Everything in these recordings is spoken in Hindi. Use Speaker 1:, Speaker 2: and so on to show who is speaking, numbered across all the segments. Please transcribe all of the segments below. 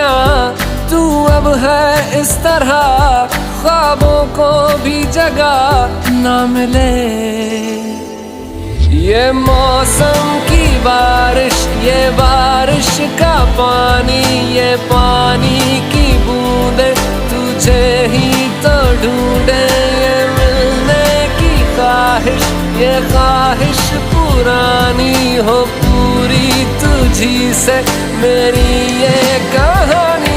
Speaker 1: दुनिया तू अब है इस तरह, ख्वाबों को भी जगह ना मिले। ये मौसम की बारिश, ये बारिश का पानी, ये पानी की बूंदे तुझे ही तो ढूंढे। ये मिलने की ख्वाहिश, ये ख्वाहिश पुरानी हो पूरी तुझी से मेरी ये कहानी।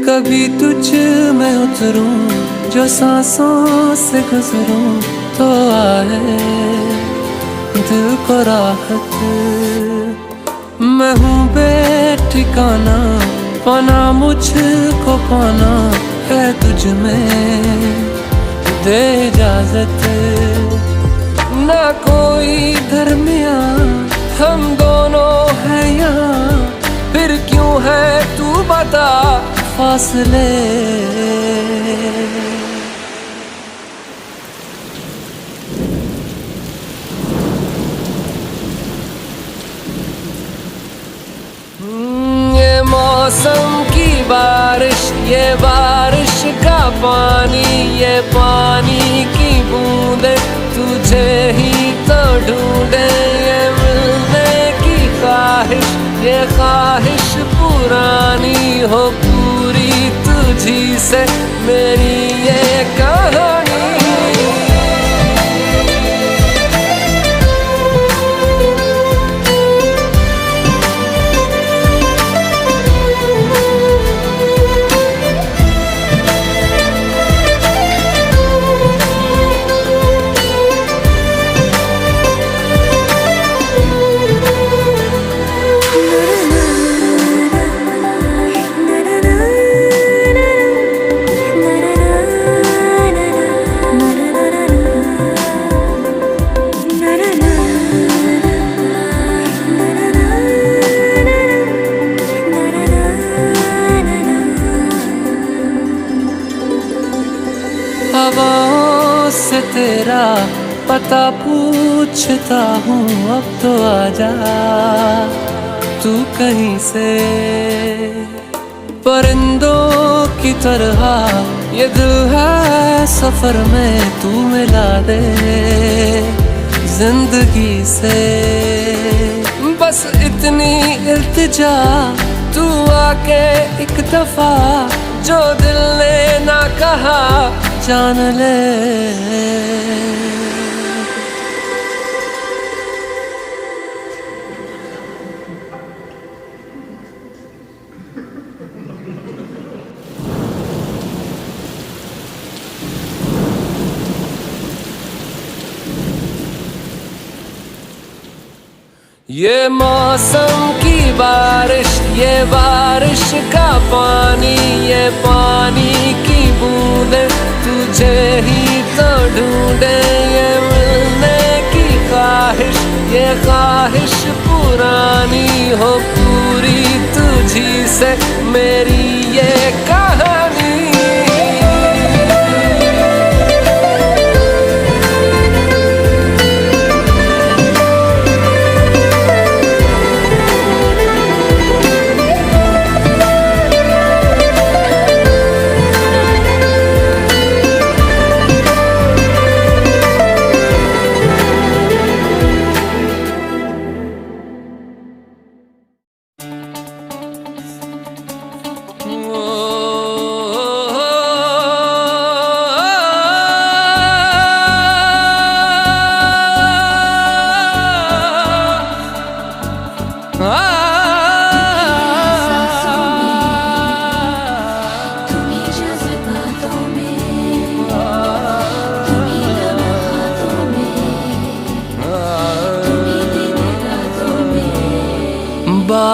Speaker 1: कभी तुझ में उतरूं, जो सांसों से गुजरूं, तो आए दिल को राहत। मैं हूँ बेठिकाना, पाना मुझको पाना है तुझ में, दे इजाजत। ना कोई दरमिया, हम दोनों हैं यहाँ, फिर क्यों है तू बता फासले। ये मौसम की बारिश, ये बारिश का पानी, ये पानी की बूंदे तुझे ही तो ढूंढे। ये मिलने की ख्वाहिश, ये ख्वाहिश पुरानी हो पूरी तुझी से मेरी ये कहानी। हवाओं से तेरा पता पूछता हूँ, अब तो आजा तू कहीं से। परिंदों की तरह ये दिल है सफर में, तू मिला दे जिंदगी से। बस इतनी इल्तिजा, तू आके एक दफा जो दिल ने ना कहा जान ले। ये मौसम की बारिश, ये बारिश का पानी, ये पानी की बूंदे तुझे ही तो ढूंढे। ये मिलने की ख्वाहिश, ये ख्वाहिश पुरानी हो पूरी तुझी से मेरी ये कहानी।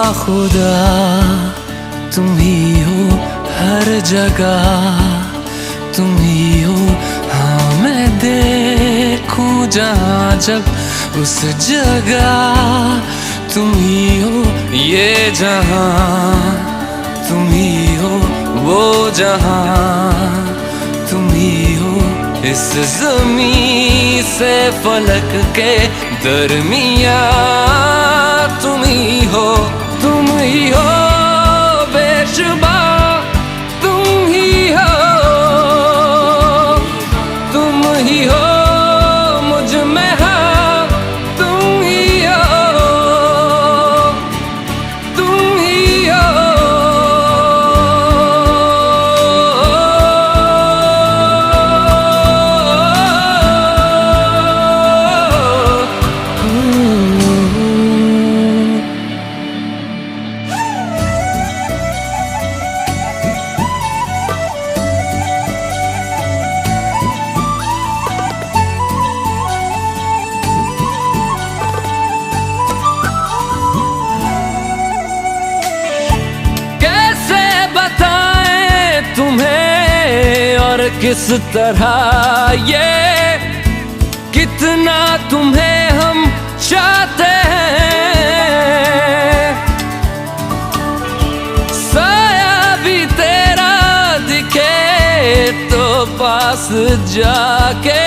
Speaker 1: बाखुदा तुम ही हो हर जगह, तुम ही हो। हाँ मैं देखूं जहाँ जब उस जगह तुम ही हो। ये जहाँ तुम ही हो, वो जहाँ तुम ही हो। इस ज़मीं से फलक के दरमियाँ तुम ही हो, तुम ही हो बेशुबा, तुम ही हो, तुम ही हो मुझ में, हाँ तुम ही हो, तुम ही हो। किस तरह ये कितना तुम्हें हम चाहते हैं। साया भी तेरा दिखे तो पास जाके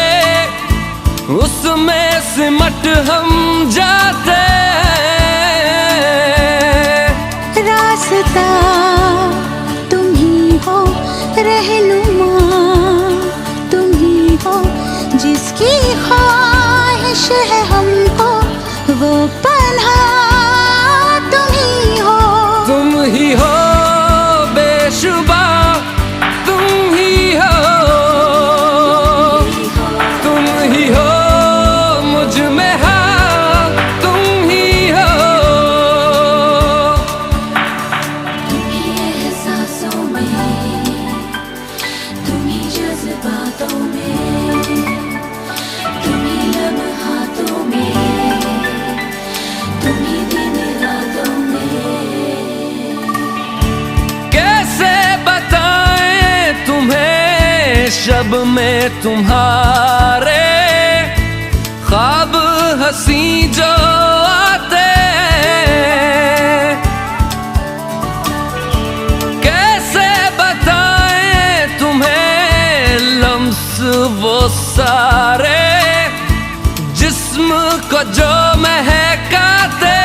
Speaker 1: उसमें सिमट हम जाते हैं।
Speaker 2: रास्ता तुम ही हो, रहनुमा जिसकी ख्वाहिश है हमको, वो पन्हा तुम ही हो।
Speaker 1: तुम ही हो बेशुबा, तुम ही हो, तुम ही हो मुझ में, हाँ तुम ही हो।
Speaker 2: तुम ही एहसासों में, तुम ही जज्बातों में,
Speaker 1: शब में तुम्हारे ख्वाब हंसी जो आते, कैसे बताएं तुम्हें लम्स वो सारे जिस्म को जो महकाते।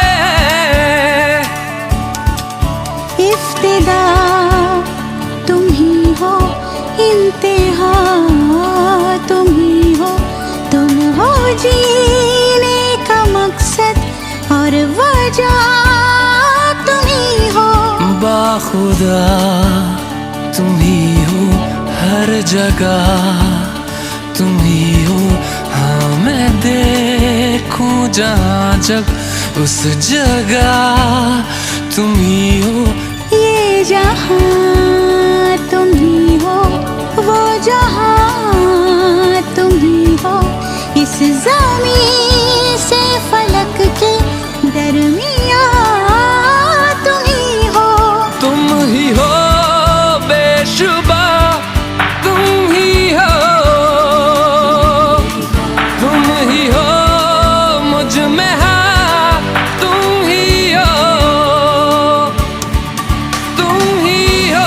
Speaker 2: इफ्तिदा तुम ही हो, इंतहा तुम ही हो, तुम हो जीने का मकसद और वजह तुम ही हो।
Speaker 1: बाखुदा तुम ही हो हर जगह, तुम ही हो। हाँ मैं देखूं जहाँ जब उस जगह तुम ही हो।
Speaker 2: ये जहाँ तुम ही हो, वो जहाँ तुम ही हो। इस ज़मीं से फलक के दरमियाँ तुम ही हो।
Speaker 1: तुम ही हो बेशुबा, तुम ही हो, तुम ही हो मुझ में, हाँ तुम ही हो, तुम ही हो।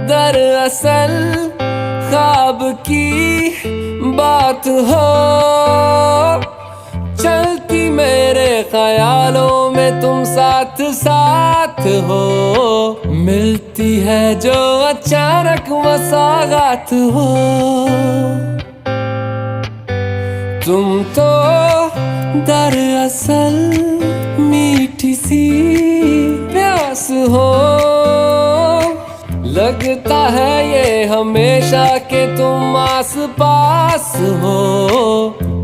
Speaker 1: दरअसल ख्वाब की बात हो, चलती मेरे ख्यालों में तुम साथ साथ हो, मिलती है जो अचानक मसागात हो। तुम तो दरअसल मीठी सी प्यास हो, लगता है ये हमेशा के तुम आस पास हो।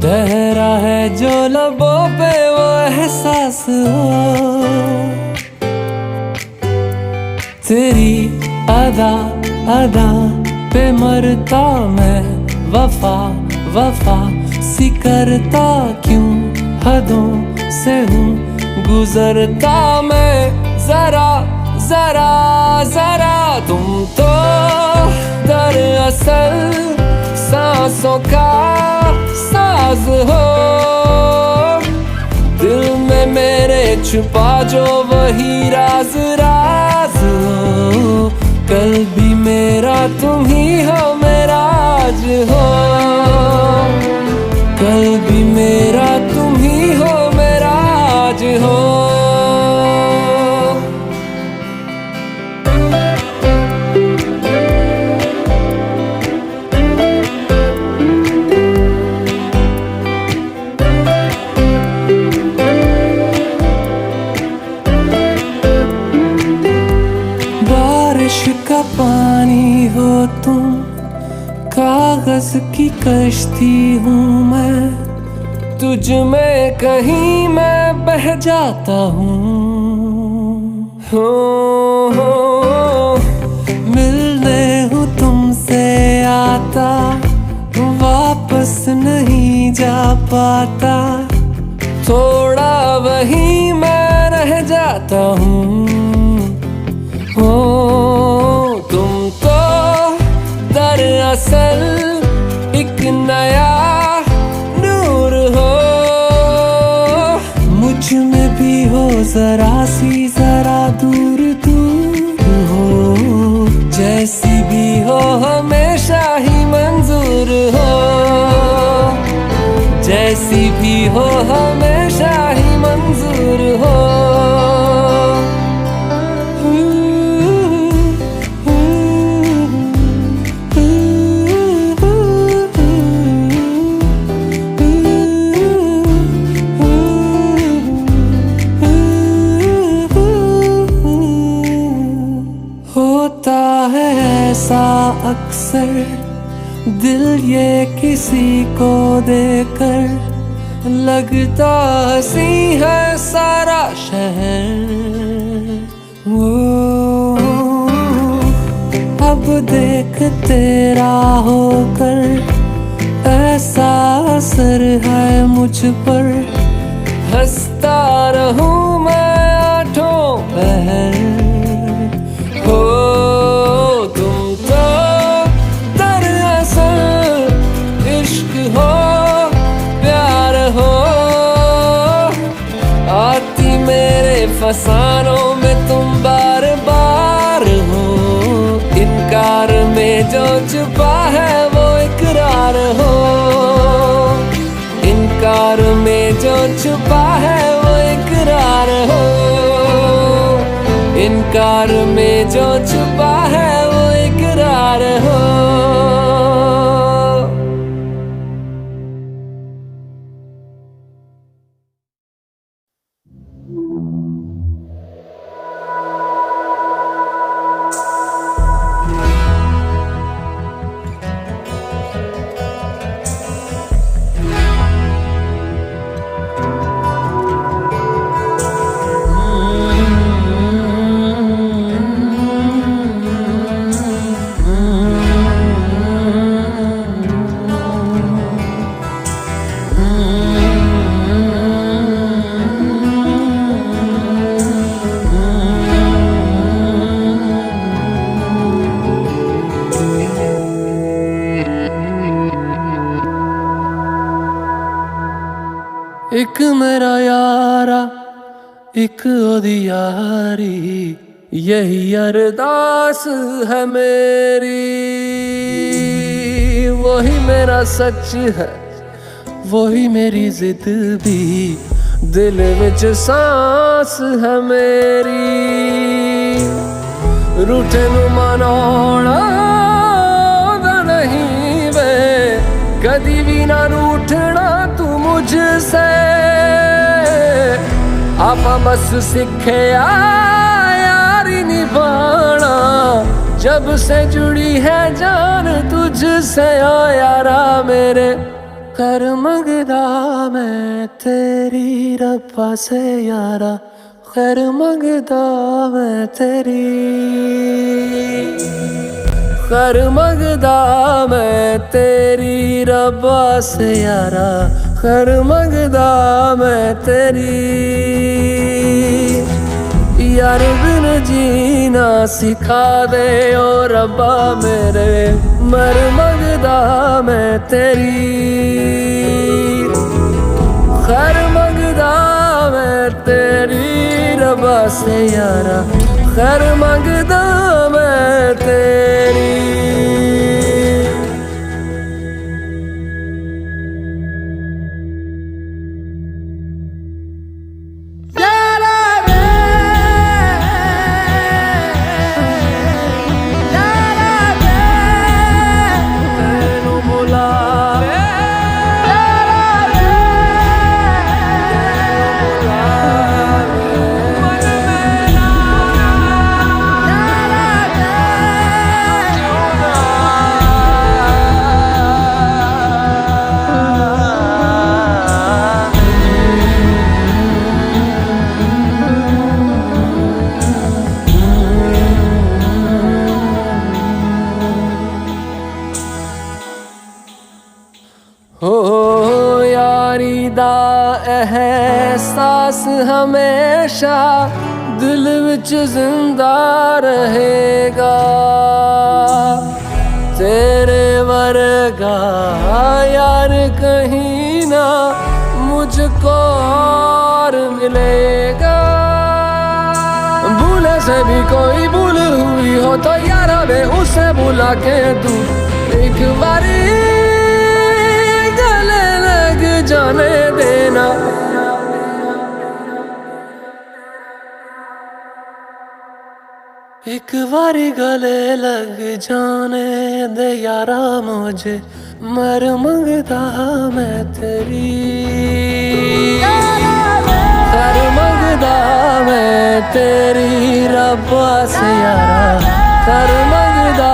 Speaker 1: ठहरा है जो लबों पे वो एहसास हो। तेरी अदा अदा पे मरता मैं, वफा वफा सी करता क्यों हदों से हूँ गुजरता मैं। जरा जरा जरा तुम तो दरअसल सांसों का साज हो, दिल में मेरे छुपा जो वही राज राज हो। कल भी मेरा तुम ही हो, मेरा आज हो। कल भी मेरा तुम ही हो, मेरा आज हो। बारिश का पानी हो तुम, कागज की कश्ती हूँ मैं, तुझ में कहीं मैं बह जाता हूँ। मिलने हूँ तुमसे आता, वापस नहीं जा पाता, थोड़ा वहीं मैं रह जाता हूँ। तुम तो दरअसल एक नया नूर हो, मुझ में भी हो जरा सी जरा दूर दूर हो। जैसी भी हो हमेशा ही मंजूर हो, जैसी भी हो हमेशा ही मंजूर हो। ऐसा अक्सर दिल ये किसी को देकर, लगता हंसी है सारा शहर। अब देख तेरा होकर ऐसा असर है मुझ पर, हंसता रहूं मैं आठों पहर। फसानों में तुम बार बार हो, इनकार में जो छुपा है वो इकरार हो। इनकार में जो छुपा है वो इकरार हो। इनकार में जो छुपा है वो इकरार हो। एक मेरा यारा एक ओदी यारी, यही अरदास है मेरी। वही मेरा सच है वही मेरी जिद भी, दिल विच सांस है मेरी रूठे नू मनाउणा दा नहीं वे कदी भी ना रूठना तू मुझसे आपा बस सीखे यारी निभाना जब से जुड़ी है जान तुझसे ओ यारा मेरे कर मंगदा मैं तेरी रब्बा से यारा खैर मंगदा मैं तेरी खैर मंगदा मैं तेरी रब्बा से यारा खैर मंगदा मैं तेरी यार बिन जीना सिखा दे ओ रब्बा मेरे मर मंगदा मैं तेरी खैर मंगदा मैं तेरी रब्बा से यारा खैर मंगदा मैं तेरी हो यारी दा एहसास हमेशा दिल विच जिंदा रहेगा तेरे वर्गा यार कहीं ना मुझको और मिलेगा भूले से भी कोई भूल हुई हो तो यारा वे उसे बुला के तू एक बारी जाने देना एक बारी गले लग जाने दे यारा मुझे मर मंगदा मैं तेरी कर मंगदा मैं तेरी रब्बा से यारा कर मंगदा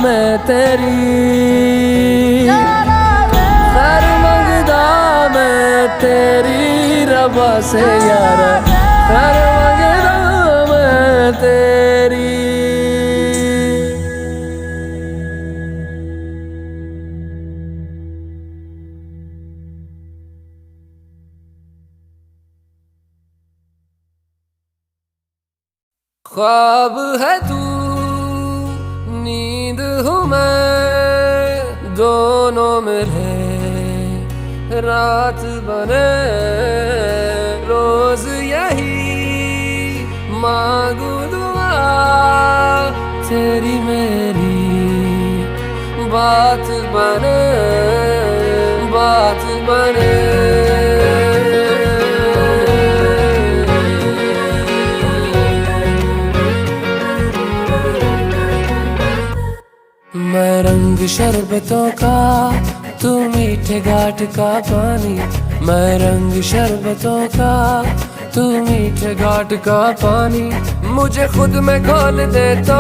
Speaker 1: मैं तेरी तेरी रब्बा से यारा कर मंगदा मैं तेरी ख्वाब है तू नींद हूँ मैं दोनों मिले रात बने रोज यही मांगू दुआ तेरी मेरी बात बने बात बने मैं रंग शरबतों का तू मीठे घाट का पानी मैं रंग शरबतों का तू मीठे घाट का पानी मुझे खुद में घोल दे तो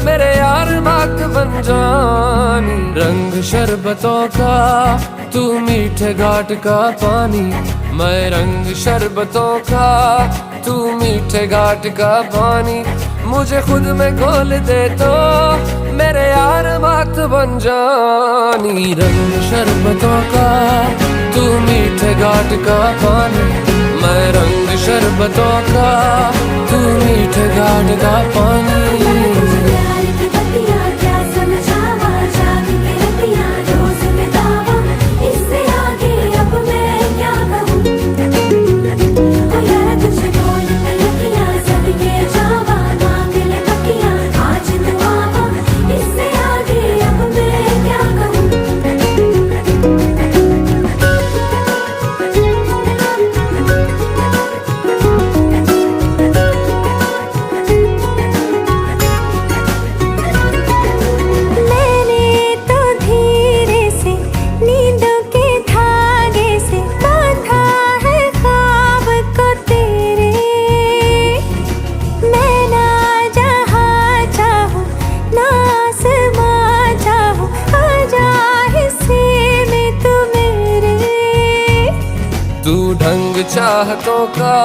Speaker 1: मेरे यार बात बन जानी रंग शरबतों का तू मीठे घाट का पानी मैं रंग शरबतों का तू मीठे घाट का पानी मुझे खुद में घोल दे तो मेरे यार बात बन जानी रंग शरबतों का तू मीठे घाट का पानी मैं रंग शरबतों का तू मीठे घाट का पानी चाहतों का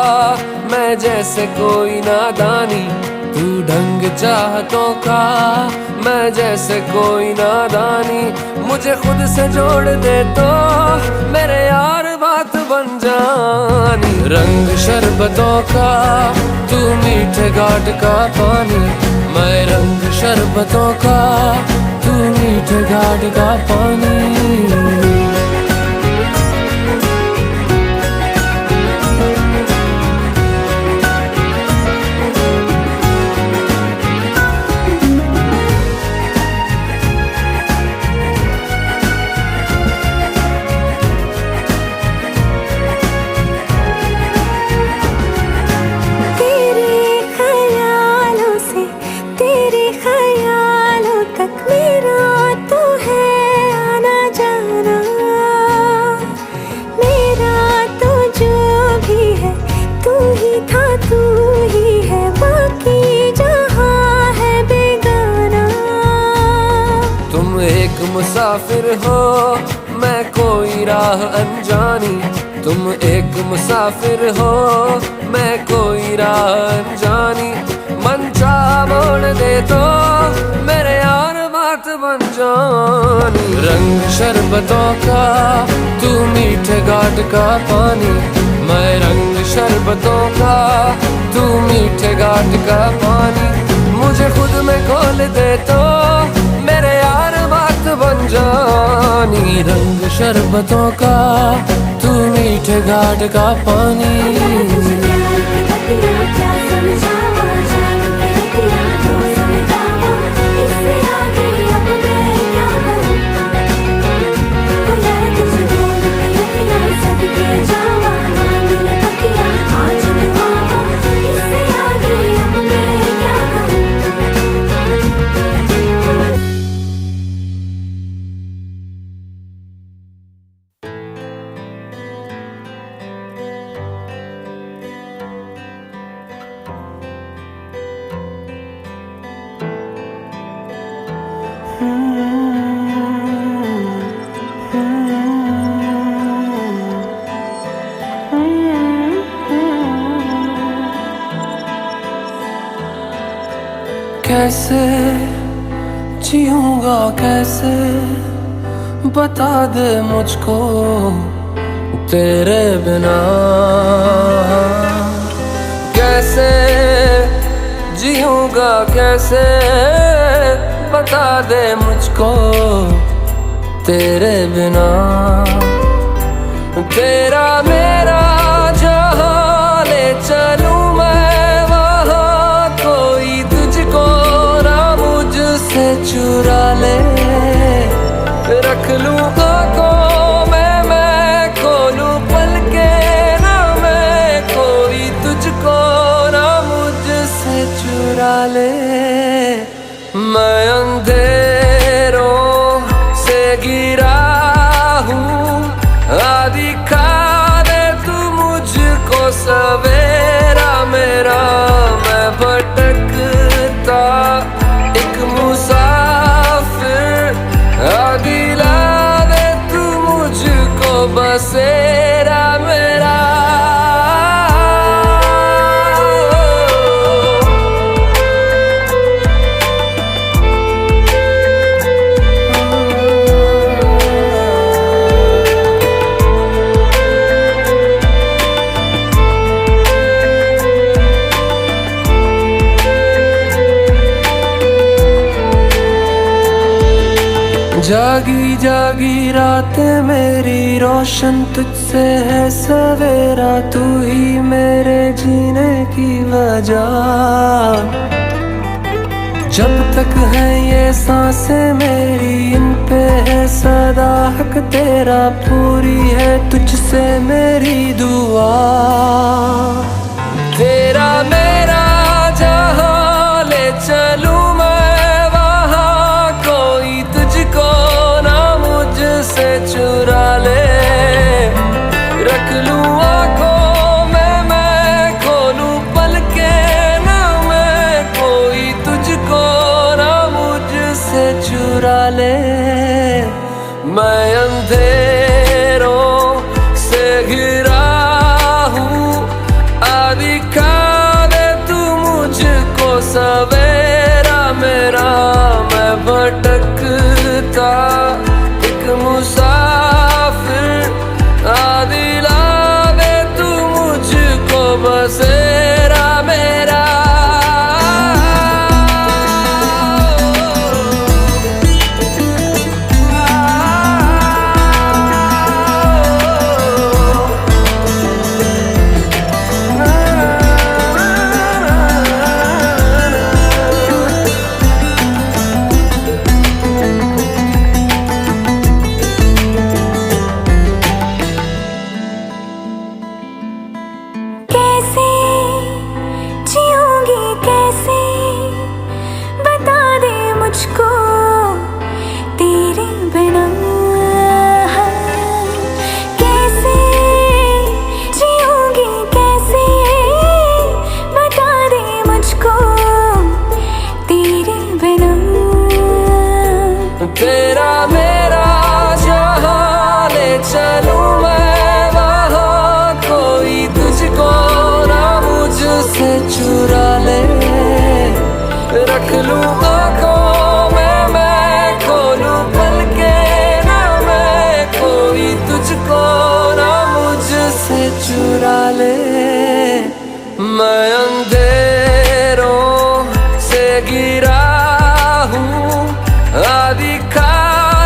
Speaker 1: मैं जैसे कोई नादानी, तू ढंग चाहतों का मैं जैसे कोई नादानी। मुझे खुद से जोड़ दे तो मेरे यार बात बन जानी। रंग शरबतों का तू मीठे घाट का पानी, मैं रंग शरबतों का तू मीठे घाट का पानी। मुसाफिर हो मैं कोई राह अनजानी, तुम एक मुसाफिर हो मैं कोई राह अनजानी। मन चाह मोड़ दे तो मेरे यार बात बन जानी। रंग शरबतों का तू मीठे घाट का पानी, मैं रंग शरबतों का तू मीठे घाट का पानी। मुझे खुद में खोल दे तो मेरे यार बात बन जानी। रंग शरबतों का तू मीठे घाट का पानी। कैसे जीऊंगा कैसे बता दे मुझको तेरे बिना। कैसे जीऊंगा कैसे बता दे मुझको तेरे बिना। तेरा मेरा जहां ले चलूं मैं वहां, कोई तुझको ना मुझसे चुरा ले। रख लूं आंखों में मैं खोलूं पलके ना मैं, कोई तुझको ना मुझसे चुरा ले। मैं अंधेरों से गिरा हूँ, आदि खा दे तू मुझको सवेरा मेरा। मैं भटकता एक मुसाफिर, आदि ला दे तू मुझको बसेरा मेरा। जागी जागी रातें मेरी रोशन तुझसे है सवेरा, तू ही मेरे जीने की वजह। जब तक है ये सांसें मेरी इन पे है सदा हक तेरा, पूरी है तुझसे मेरी दुआ। तेरा मेरा जहां ले चलूं मैं वहां, कोई तुझको ना मुझसे चुरा ले। रख लूं आंखों में मैं खोलूं पलके ना मैं, कोई तुझको ना मुझसे चुरा ले। मैं अंधेरों से घिरा रख लूं आँखों में मैं खोलूं पलके ना मैं कोई तुझको ना मुझसे चुरा ले। मैं अंधेरों से गिरा हूँ दिखा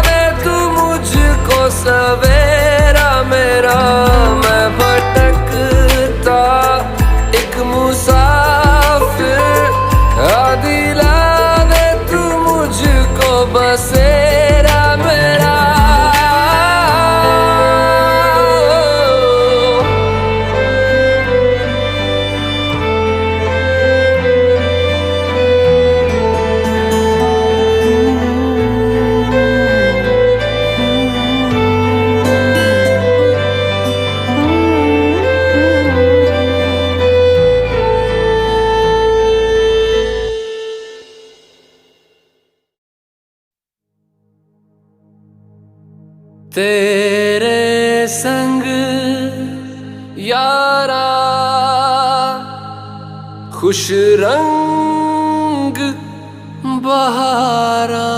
Speaker 1: दे तू मुझको सवेरा मेरा। मैं भटकता एक मुसाफिर दिला दे तू मुझको बसेरा मेरा। तेरे संग यारा खुश रंग बहारा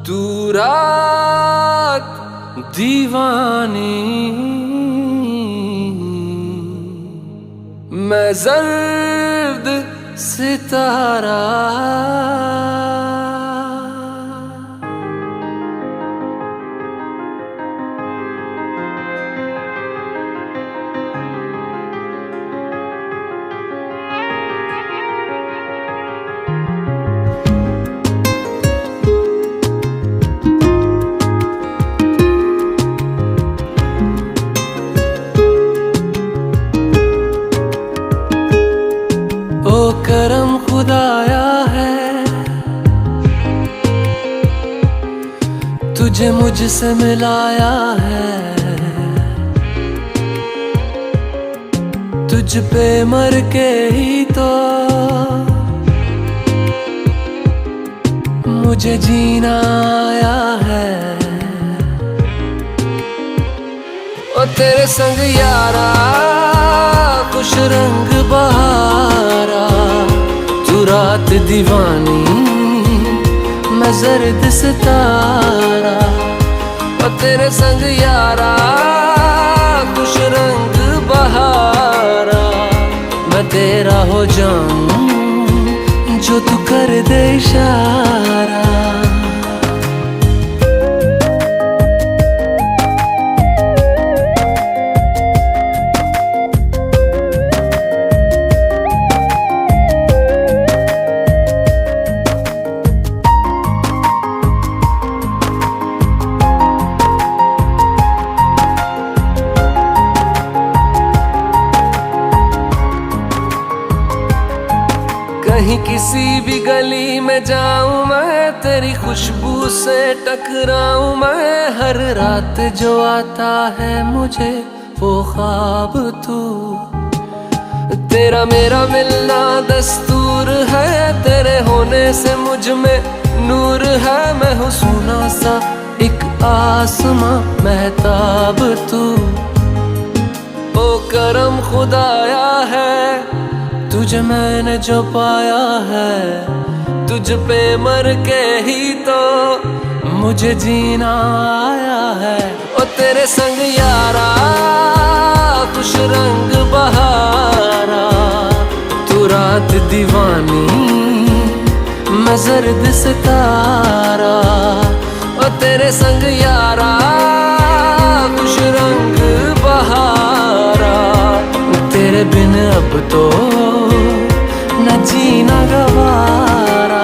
Speaker 1: तू रात दीवानी मैं जर्द सितारा। करम खुदाया है तुझे मुझसे मिलाया है। तुझ पे मर के ही तो मुझे जीना आया है। ओ तेरे संग यारा खुश रंग बहारा तू रात दीवानी मैं जर्द सितारा। और तेरे संग यारा खुश रंग बहारा मैं तेरा हो जाऊं जो तू कर दे इशारा। कहीं किसी भी गली में जाऊं मैं तेरी खुशबू से टकराऊं मैं। हर रात जो आता है मुझे वो ख्वाब तू तेरा मेरा मिलना दस्तूर है। तेरे होने से मुझ में नूर है मैं हूँ सोना सा एक आसमां महताब तू। ओ करम खुदाया है तुझे मैंने जो पाया है। तुझ पे मर के ही तो मुझे जीना आया है। ओ तेरे संग यारा खुश रंग बहारा तू रात दीवानी मैं जर्द सितारा। ओ तेरे संग यारा खुश रंग बहारा तेरे बिन अब तो न जीना गवारा।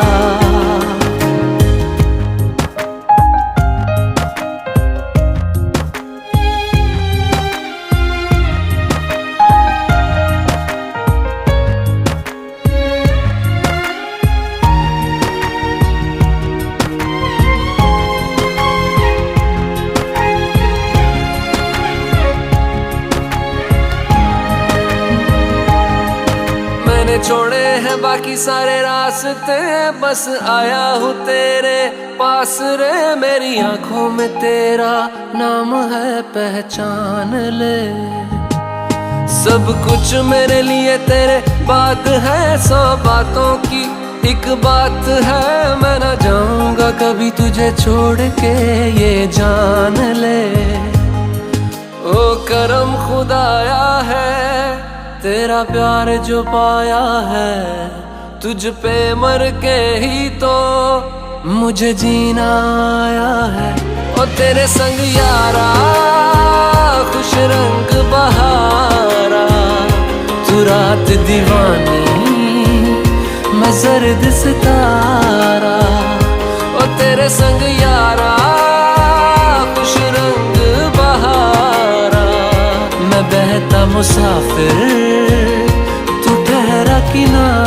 Speaker 1: छोड़े हैं बाकी सारे रास्ते बस आया हूँ तेरे पास रे। मेरी आंखों में तेरा नाम है पहचान ले। सब कुछ मेरे लिए तेरे बात है, 100 बातों की एक बात है। मैं ना जाऊंगा कभी तुझे छोड़ के, ये जान ले। ओ करम खुदाया है, तेरा प्यार जो पाया है। तुझ पे मर के ही तो मुझे जीना आया है। ओ तेरे संग यारा खुश रंग बहारा, तू रात दीवानी मैं जर्द सितारा। ओ तेरे संग यारा खुश रंग बहारा, मैं बहता मुसाफिर तू ठहरा किनारा।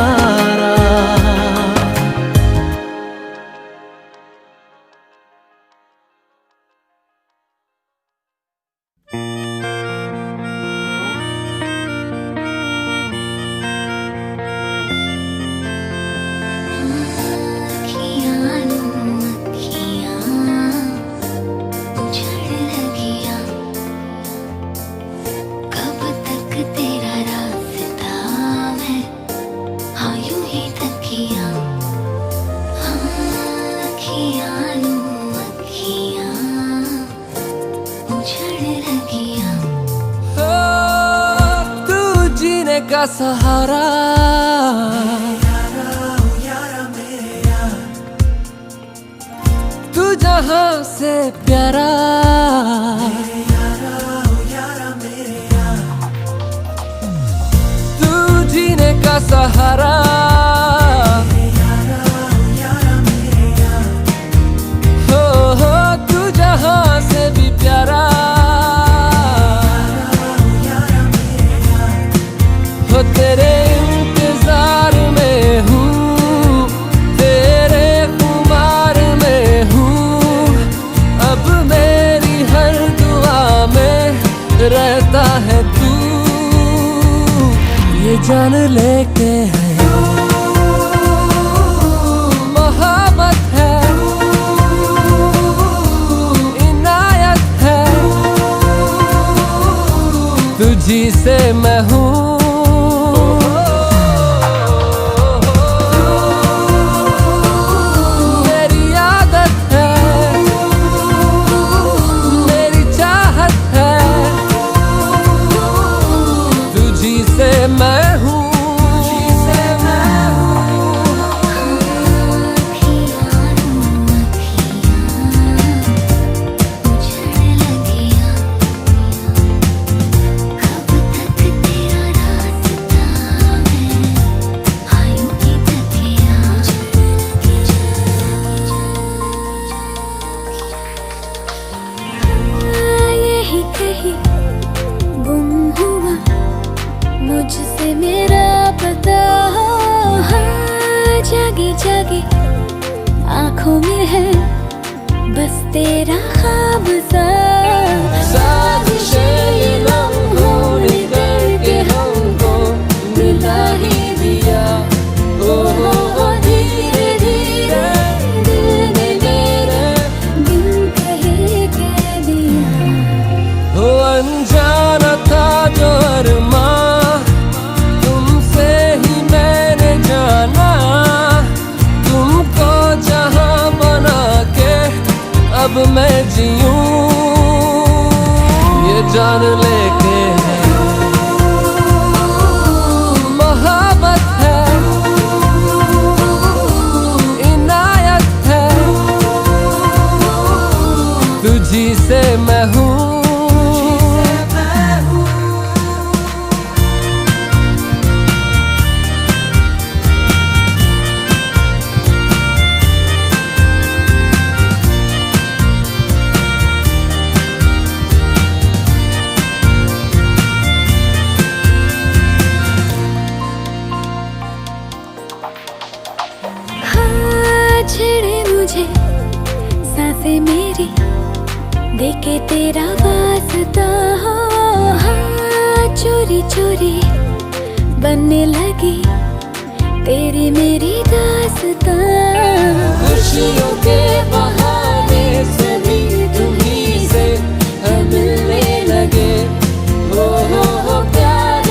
Speaker 1: का सहारा तू जहां से प्यारा, तू जीने का सहारा। हो तू जहां से भी प्यारा। हो तेरे इंतजार में हूँ, तेरे खुमार में हूँ। अब मेरी हर दुआ में रहता है तू, ये जान लेके है मोहब्बत है, इनायत है। तुझी से मैं हूँ, मैं हूँ।
Speaker 2: यही कहीं गुम हुआ मुझसे मेरा पता, जागे जागे आँखों में है बस तेरा ख्वाब सा। साजिशें ये लम्हों ने करके हमको मिला ही दिया। ओ धीरे धीरे दिल ने मेरे बिन कहे कह दिया।
Speaker 1: हो अनजाना था जो अरमां तुमसे ही मैंने जाना। तुमको जहां बना के अब मैं जीऊं, ये जान लेके है मोहब्बत है, इनायत है। तुझी से मैं हूँ।
Speaker 2: छेड़े मुझे सांसें मेरी, देखे तेरा वास्ता। चोरी चोरी बनने लगी तेरी मेरी दास्तां।
Speaker 1: खुशियों के बहाने सभी तुम्हीं से हम मिलने लगे। हो प्यार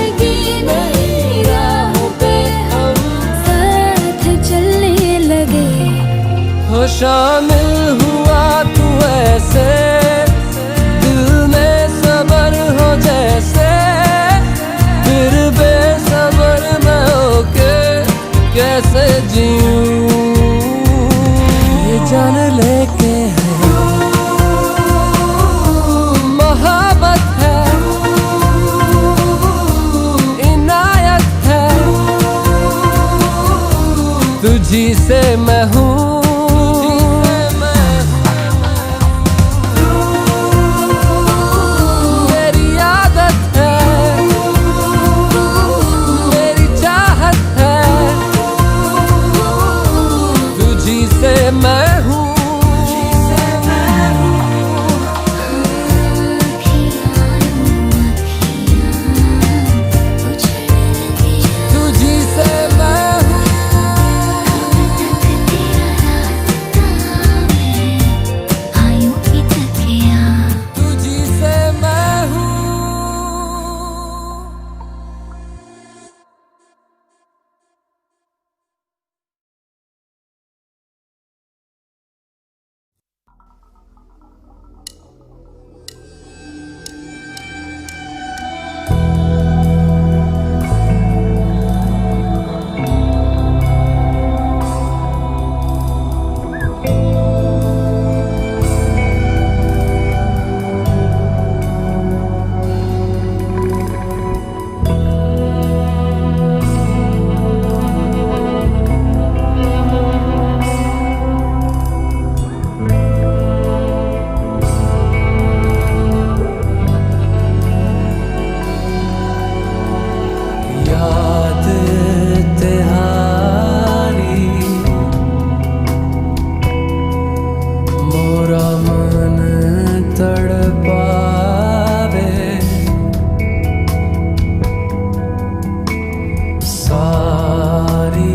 Speaker 1: सारी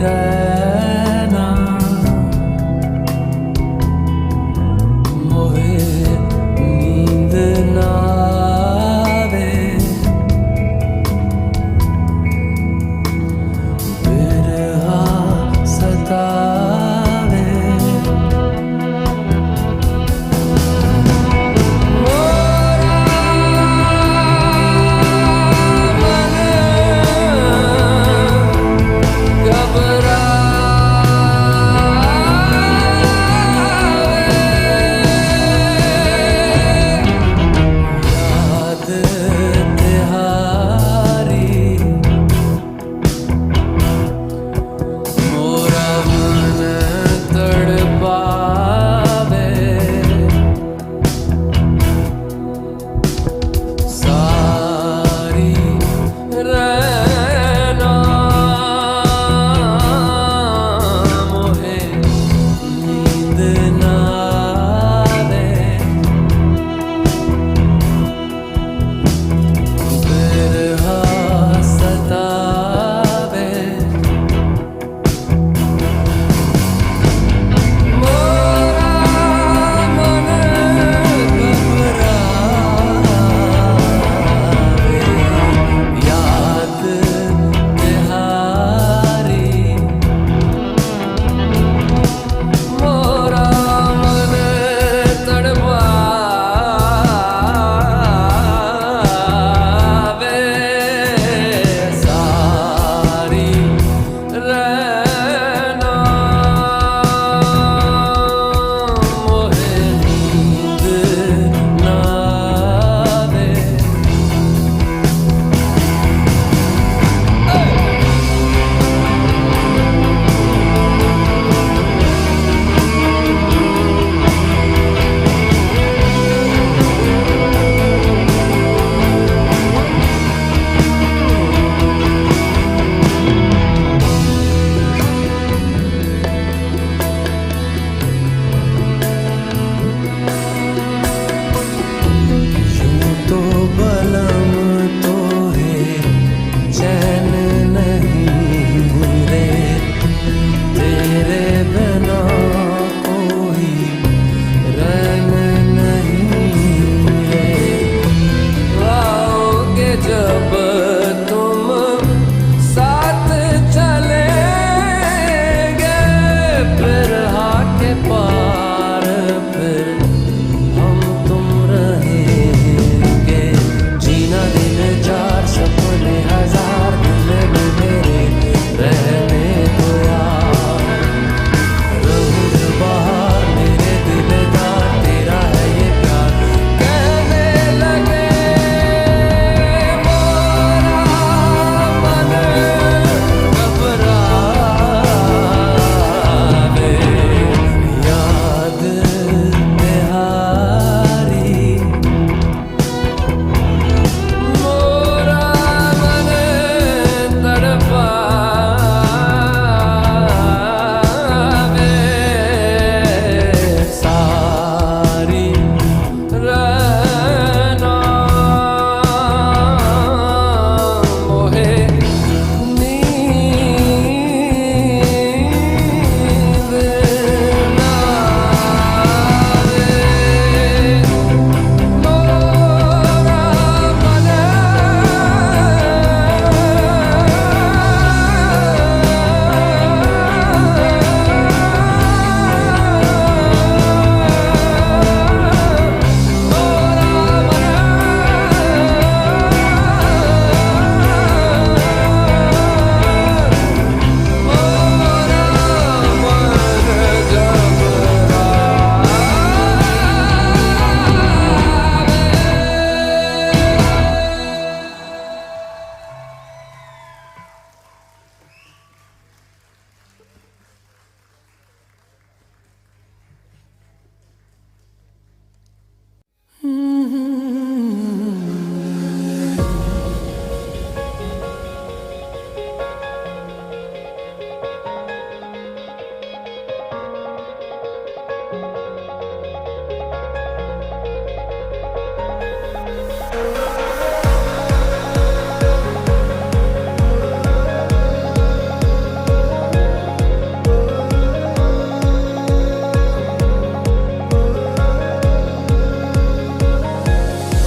Speaker 1: रैना मोहे नींद ना आवे, बिरहा सतावे। ओ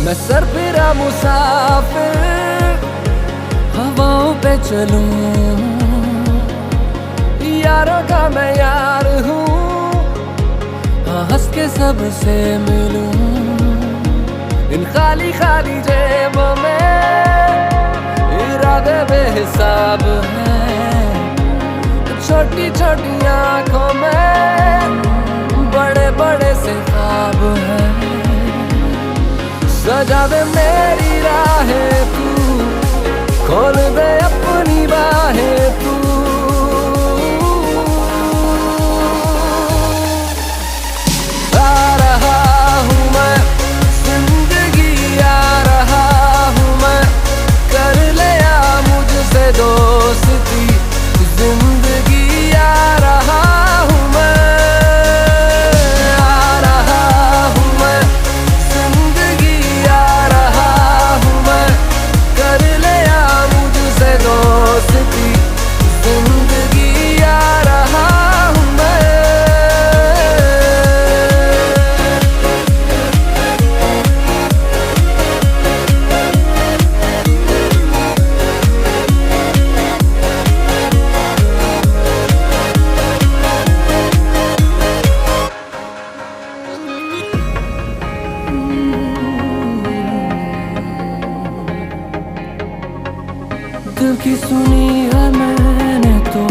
Speaker 1: मैं सरफिरा मुसाफिर हवाओं पे चलूं, यारों का मैं यार हूँ, हाँ हंस के सबसे मिलूं। इन खाली खाली जेबों में इरादे बेहिसाब हैं, छोटी छोटी आंखों में बड़े बड़े से ख्वाब हैं। सजा दे मेरी राहें तू, खोल दे अपनी बाहें तू। आ रहा हूँ मैं जिंदगी, आ रहा हूँ मैं, कर ले आ मुझसे दोस्ती जिंदगी। आ रहा हूँ मैं, आ रहा हूँ मैं जिंदगी, आ रहा हूँ मैं, कर ले आ मुझसे दोस्ती जिंदगी। आ रहा हूँ मैं। दिल की सुनी है मैंने तो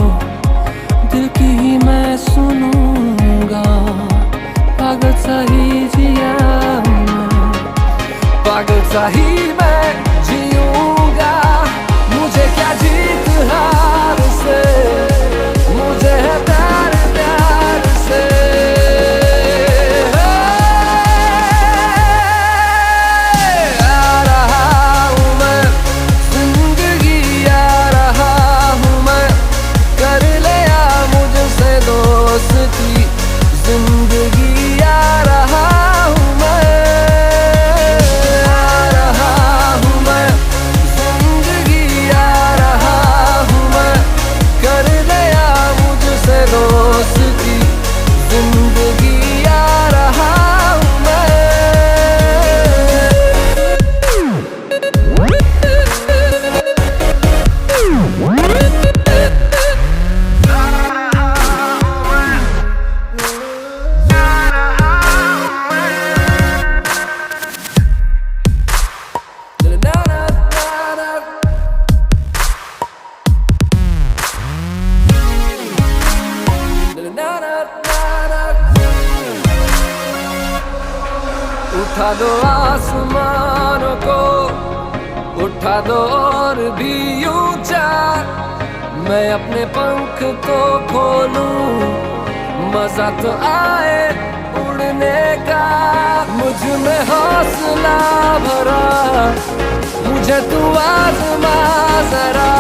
Speaker 1: दिल की ही मैं सुनूंगा। पागल सा ही जिया हूँ मैं, पागल सा ही मैं जीऊंगा। मुझे क्या जीत हार से, मुझे है प्यार प्यार से। आ रहा हूँ मैं जिंदगी, आ रहा हूँ मैं, कर ले आ मुझसे दोस्ती जिंदगी। आ रहा हूँ मैं, आ रहा हूँ मैं जिंदगी, आ रहा हूँ मैं, कर ले आ मुझसे दोस्ती जिंदगी। आ रहा हूँ मैं। उठा दो आसमानों को, उठा दो और भी ऊंचा, मैं अपने पंख तो खोलूं, मजा तो आए उड़ने का। मुझ में हौसला भरा, मुझे तू आज़मा जरा।